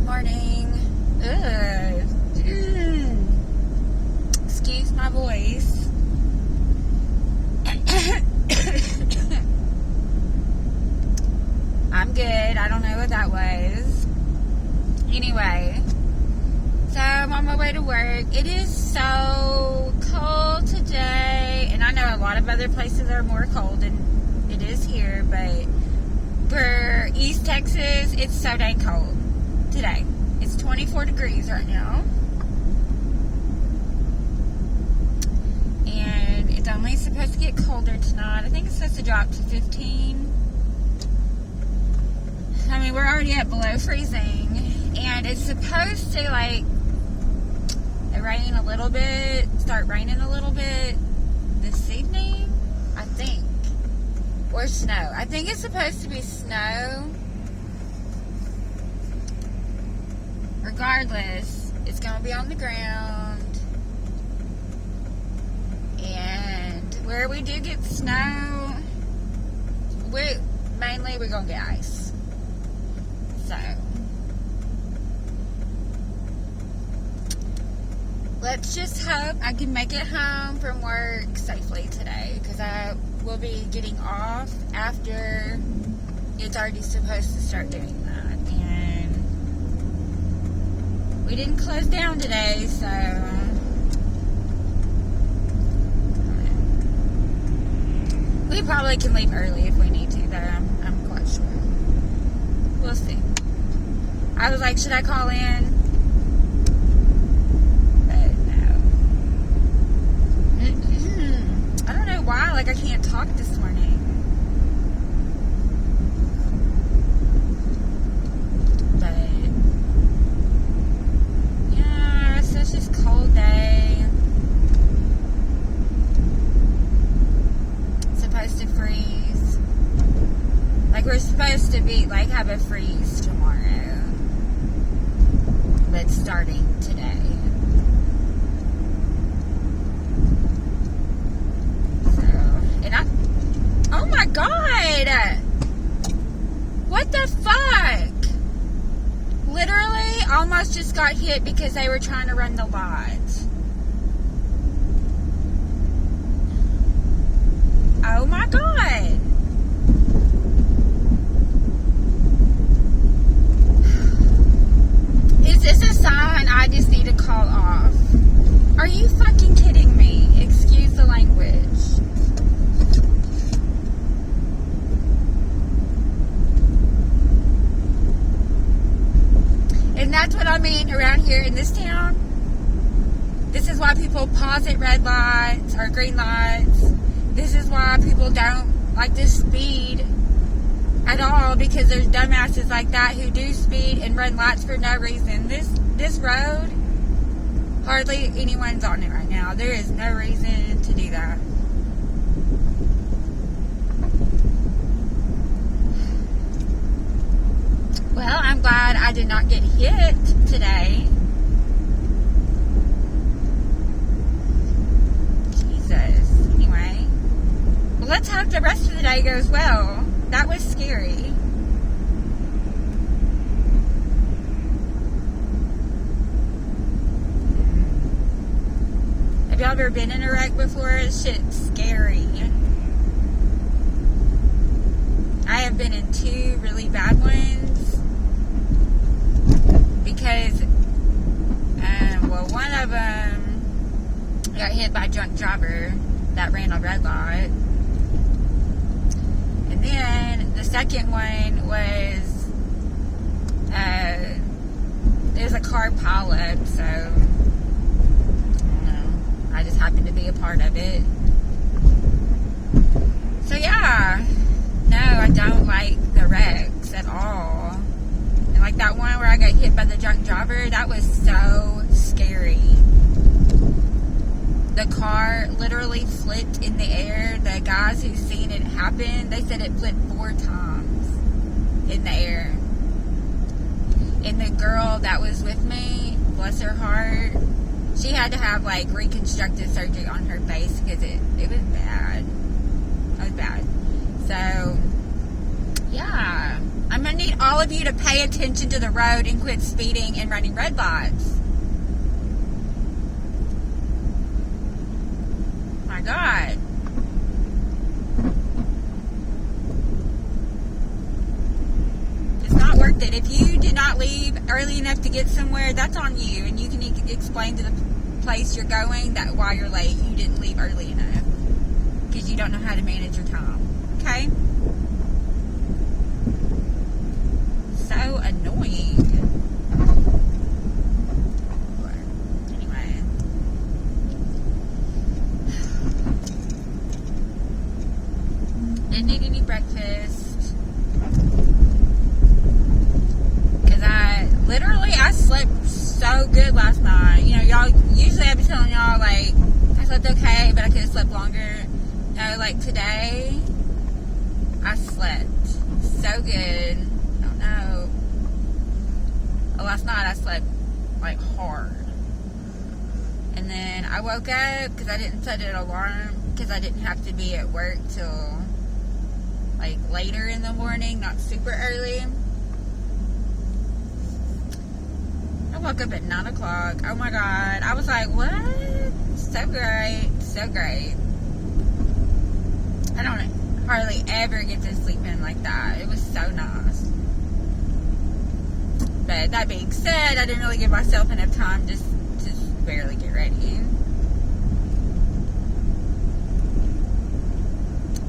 morning. Excuse my voice. I'm good. I don't know what that was. Anyway, so I'm on my way to work. It is so cold today, and I know a lot of other places are more cold than it is here, but for East Texas, it's so dang cold today. It's 24 degrees right now. And it's only supposed to get colder tonight. I think it's supposed to drop to 15. I mean, we're already at below freezing. And it's supposed to, like, rain a little bit, start raining a little bit this evening, I think. Or snow. I think it's supposed to be snow. Regardless, it's going to be on the ground. And where we do get snow, we're going to get ice. So, let's just hope I can make it home from work safely today, because I will be getting off after it's already supposed to start doing that. And we didn't close down today, so we probably can leave early if we need to, though. I'm quite sure. We'll see. I was like, should I call in? But no. I don't know why, like, I can't talk this morning. But yeah, it's such a cold day. It's supposed to freeze. Like, we're supposed to be, like, have a freeze tomorrow. That's starting today. Oh my God! What the fuck? Literally almost just got hit because they were trying to run the lights. Oh my God! Is this a sign I just need to call off? Are you fucking kidding me? Excuse the language. And that's what I mean around here in this town. This is why people pause at red lights or green lights. This is why people don't like to speed at all, because there's dumbasses like that who do speed and run lights for no reason. This road, hardly anyone's on it right now. There is no reason to do that. Well, I'm glad I did not get hit today. Jesus. Anyway. Well, let's hope the rest of the day goes well. That was scary. Have y'all ever been in a wreck before? This shit's scary. I have been in 2 really bad ones. Because, one of them got hit by a drunk driver that ran a red light. And then the second one was, it was a car pileup, so, I don't know. I just happened to be a part of it. So, yeah. No, I don't like the wrecks at all. And like that one where I got hit by the drunk driver, that was so scary. The car literally flipped in the air. The guys who seen it happen, they said it flipped 4 times in the air. And the girl that was with me, bless her heart, she had to have like reconstructive surgery on her face because it was bad. It was bad. So, yeah. I'm going to need all of you to pay attention to the road and quit speeding and running red lights. My God. It's not worth it. If you did not leave early enough to get somewhere, that's on you. And you can explain to the place you're going that while you're late, you didn't leave early enough. Because you don't know how to manage your time. Okay? So annoying. Anyway. Didn't need any breakfast. Because I slept so good last night. You know, y'all, usually I'd be telling y'all, like, I slept okay, but I could have slept longer. No, like today, I slept so good. I don't know. Last night I slept like hard. And then I woke up because I didn't set an alarm because I didn't have to be at work till like later in the morning, not super early. I woke up at 9 o'clock. Oh my God. I was like, what? So great. So great. I don't hardly ever get to sleep in like that. It was so nice. But that being said, I didn't really give myself enough time just to barely get ready.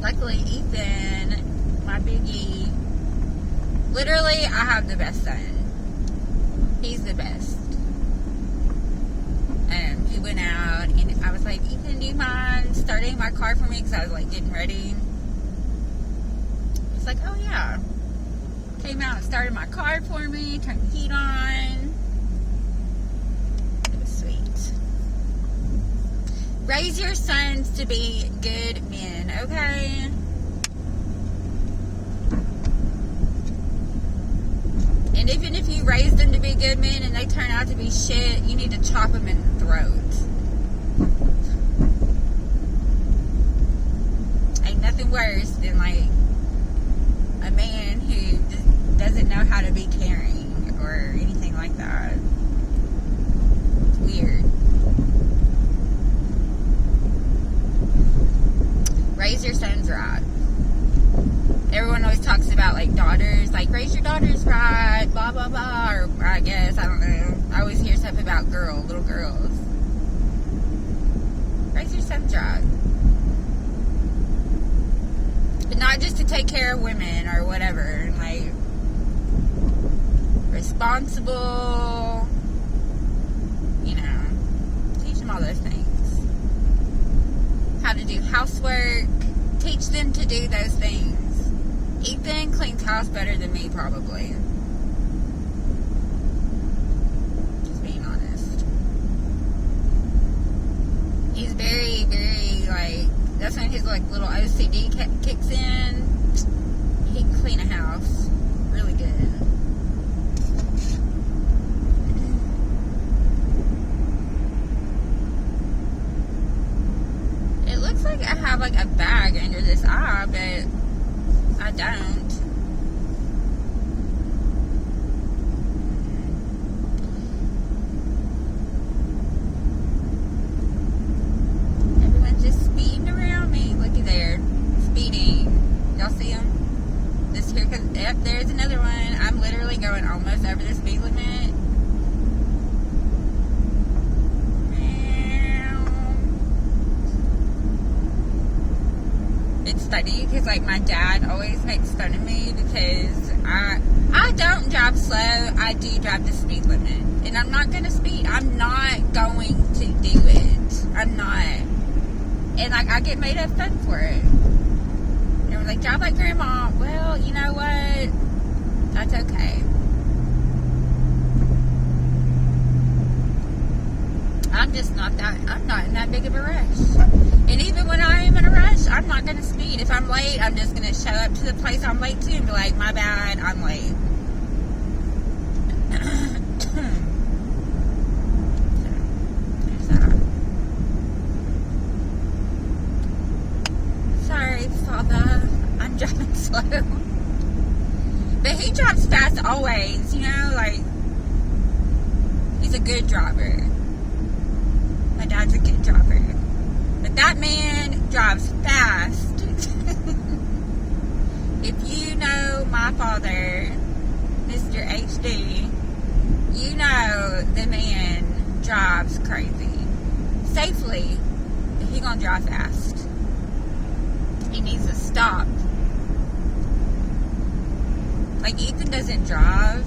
Luckily, Ethan, my biggie, literally, I have the best son. He's the best. And he went out, and I was like, Ethan, do you mind starting my car for me? Because I was like getting ready. He's like, oh yeah. Came out and started my car for me, turned the heat on. It was sweet. Raise your sons to be good men, okay? And even if you raise them to be good men and they turn out to be shit, you need to chop them in the throat. Ain't nothing worse than like a man who doesn't know how to be caring or anything like that. It's weird. Raise your sons right. Everyone always talks about like daughters, like raise your daughters right, blah blah blah, or I guess, I don't know. I always hear stuff about little girls. Raise your sons right. But not just to take care of women or whatever, like responsible, you know, teach them all those things. How to do housework, teach them to do those things. Ethan cleans house better than me, probably. Just being honest. He's very, very, like, that's when his, like, little OCD kicks in. He can clean a house really good. It looks like I have, like, a bag under this eye, but I don't. Everyone's just speeding around me. Looky there. Speeding. Y'all see them? This here, yep, there's another one. I'm literally going almost over the speed limit. It's funny because like my dad always makes fun of me because I don't drive slow. I do drive the speed limit, and I'm not gonna speed. I'm not going to do it. I'm not, and like I get made up fun for it. And we're like, drive like grandma. Well, you know what? That's okay. I'm just not that. I'm not in that big of a rush. And even when I am in a rush, I'm not going to speed. If I'm late, I'm just going to show up to the place I'm late to and be like, my bad, I'm late. There's that. Sorry, Father. I'm driving slow. But he ways, you know, like, he's a good driver. My dad's a good driver. But that man drives fast. If you know my father, Mr. HD, you know the man drives crazy. Safely, but he gonna drive fast. He needs to stop. Like, Ethan doesn't drive,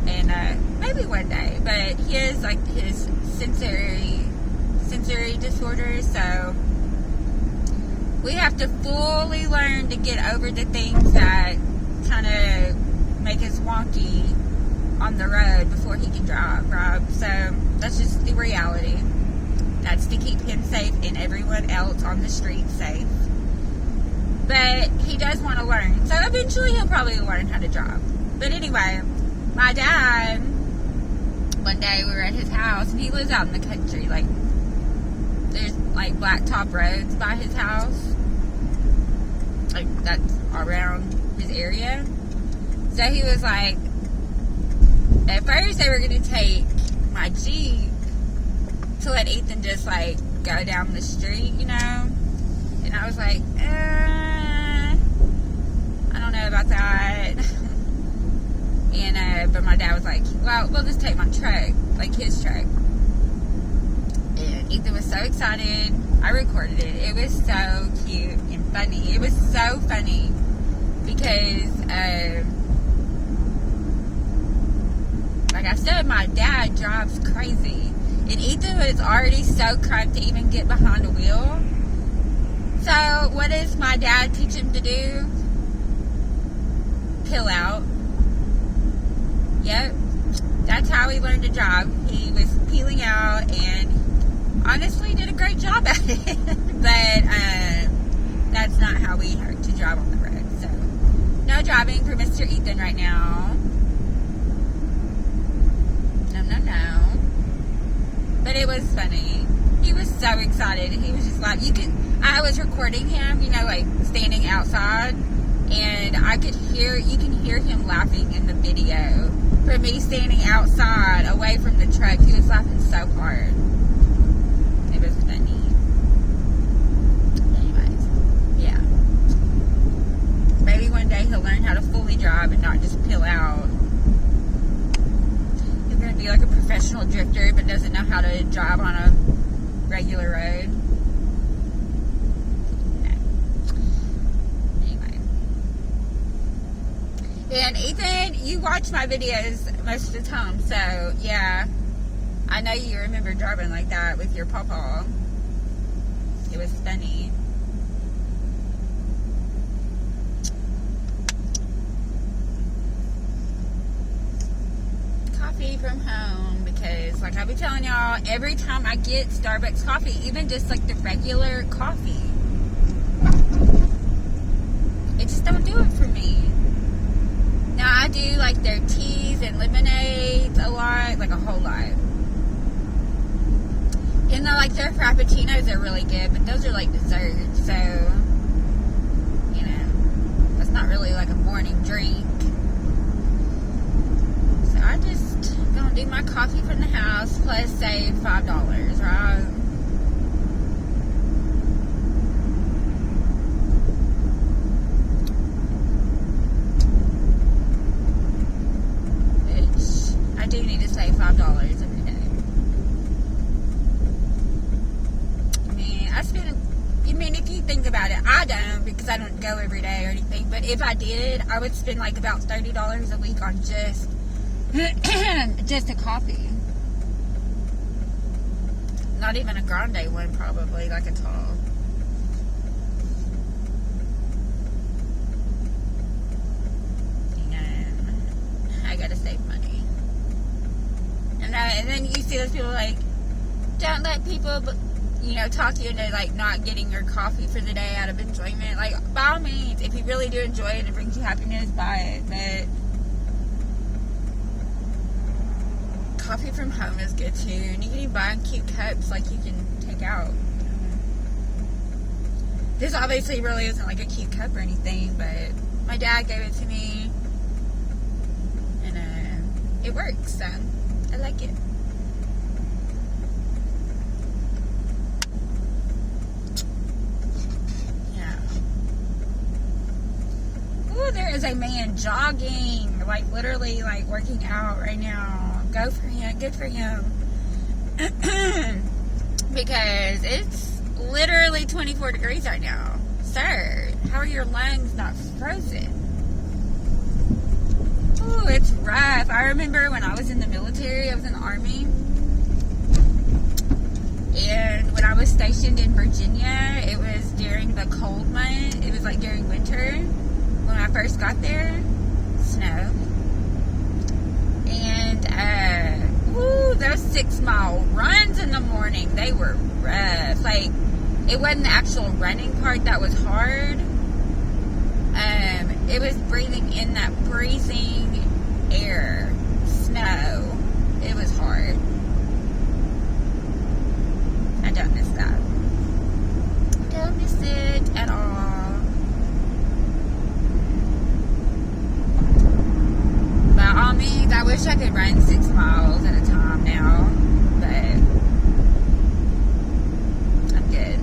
and maybe one day, but he has like his sensory disorders, so we have to fully learn to get over the things that kind of make us wonky on the road before he can drive, right? So that's just the reality. That's to keep him safe and everyone else on the street safe. But he does want to learn. So eventually he'll probably learn how to drive. But anyway, my dad, one day we were at his house, and he lives out in the country. Like, there's like blacktop roads by his house. Like, that's around his area. So he was like, at first they were going to take my Jeep to let Ethan just like go down the street, you know. And I was like, I don't know about that. And but my dad was like, well, we'll just take my truck, like his truck. And Ethan was so excited. I recorded it. It was so cute and funny. It was so funny because like I said, my dad drives crazy. And Ethan was already so cramped to even get behind a wheel. So, what does my dad teach him to do? Peel out. Yep. That's how he learned to drive. He was peeling out and honestly did a great job at it. But, that's not how we learn to drive on the road. So, no driving for Mr. Ethan right now. No. But it was funny. He was so excited. He was just like, I was recording him, you know, like standing outside, and you can hear him laughing in the video. For me standing outside away from the truck, he was laughing so hard. It was funny. Anyways, yeah. Maybe one day he'll learn how to fully drive and not just peel out. He's going to be like a professional drifter, but doesn't know how to drive on a regular road. And Ethan, you watch my videos most of the time, so yeah, I know you remember driving like that with your pawpaw. It was funny. Coffee from home, because like I be telling y'all, every time I get Starbucks coffee, even just like the regular coffee, it just don't do it for me. Now, I do like their teas and lemonades a lot, like a whole lot. And like their frappuccinos are really good, but those are like desserts, so, you know, that's not really like a morning drink. So I just gonna do my coffee from the house plus save $5, right? I do need to save $5 every day. I mean, if you think about it, I don't, because I don't go every day or anything, but if I did, I would spend like about $30 a week on just a coffee. Not even a grande one, probably, like a tall. You know, I gotta save money. And then you see those people like, don't let people, you know, talk you into like not getting your coffee for the day out of enjoyment. Like, by all means, if you really do enjoy it and it brings you happiness, buy it. But coffee from home is good too. And you can even buy cute cups like you can take out. This obviously really isn't like a cute cup or anything, but my dad gave it to me. it works, so I like it. Yeah. Ooh, there is a man jogging, like literally like working out right now. Go for him. Good for him. Because it's literally 24 degrees right now. Sir, how are your lungs not frozen? Ooh, it's rough. I remember when I was in the military, I was in the Army. And when I was stationed in Virginia, it was during the cold month. It was like during winter. When I first got there, snow. And, those 6-mile runs in the morning, they were rough. Like, it wasn't the actual running part that was hard. It was breathing in that freezing air, snow. It was hard. I don't miss that. Don't miss it at all. By all means, I wish I could run 6 miles at a time now, but I'm good.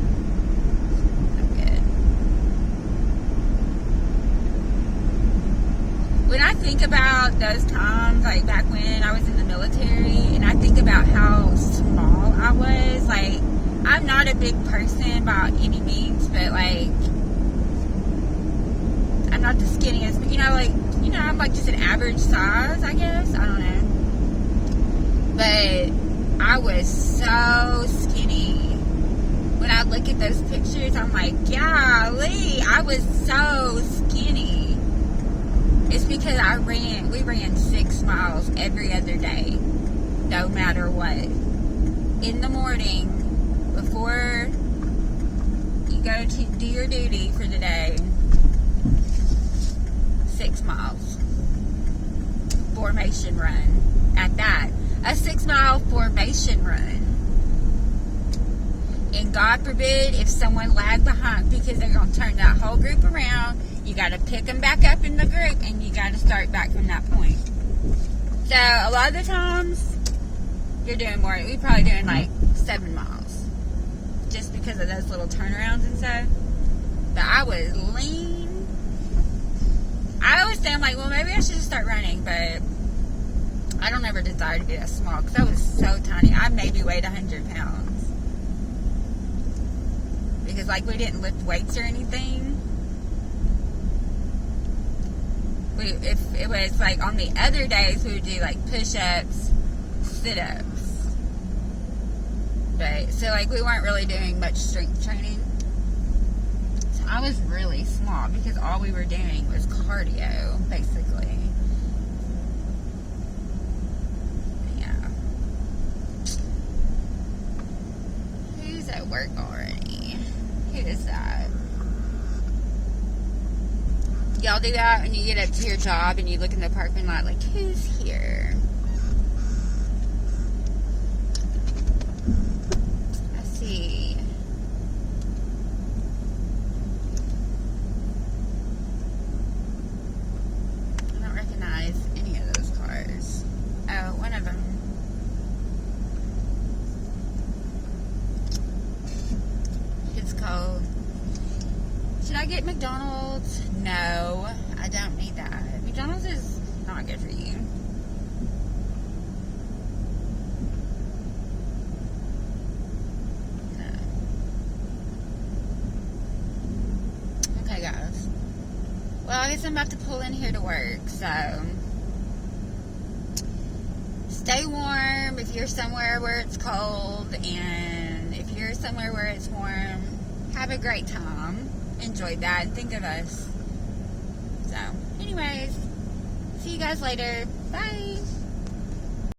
When I think about those times, like back when I was in the military, and I think about how small I was, like, I'm not a big person by any means, but like, I'm not the skinniest, but I'm like just an average size, I guess. I don't know. But I was so skinny. When I look at those pictures, I'm like, golly, I was so skinny. It's because we ran 6 miles every other day, no matter what. In the morning, before you go to do your duty for the day, 6 miles. Formation run. At that. A 6-mile formation run. And God forbid if someone lagged behind, because they're going to turn that whole group around. You got to pick them back up in the group, and you got to start back from that point. So, a lot of the times, you're doing more. We're probably doing like 7 miles. Just because of those little turnarounds and stuff. But I was lean. I always say, I'm like, well, maybe I should just start running, but I don't ever desire to be that small, because I was so tiny. I maybe weighed 100 pounds. Because, like, we didn't lift weights or anything. If it was, like, on the other days, we would do, like, push-ups, sit-ups. But, so, like, we weren't really doing much strength training. So, I was really small, because all we were doing was cardio, basically. Yeah. Who's at work already? Who is that? Y'all do that when you get up to your job and you look in the parking lot like, who's here? Let's see. I don't recognize any of those cars. Oh, one of them. It's cold. Should I get McDonald's? No, I don't need that. McDonald's is not good for you. No. Okay, guys. Well, I guess I'm about to pull in here to work, so stay warm if you're somewhere where it's cold, and if you're somewhere where it's warm, have a great time. Enjoy that and think of us. So, anyways, see you guys later. Bye.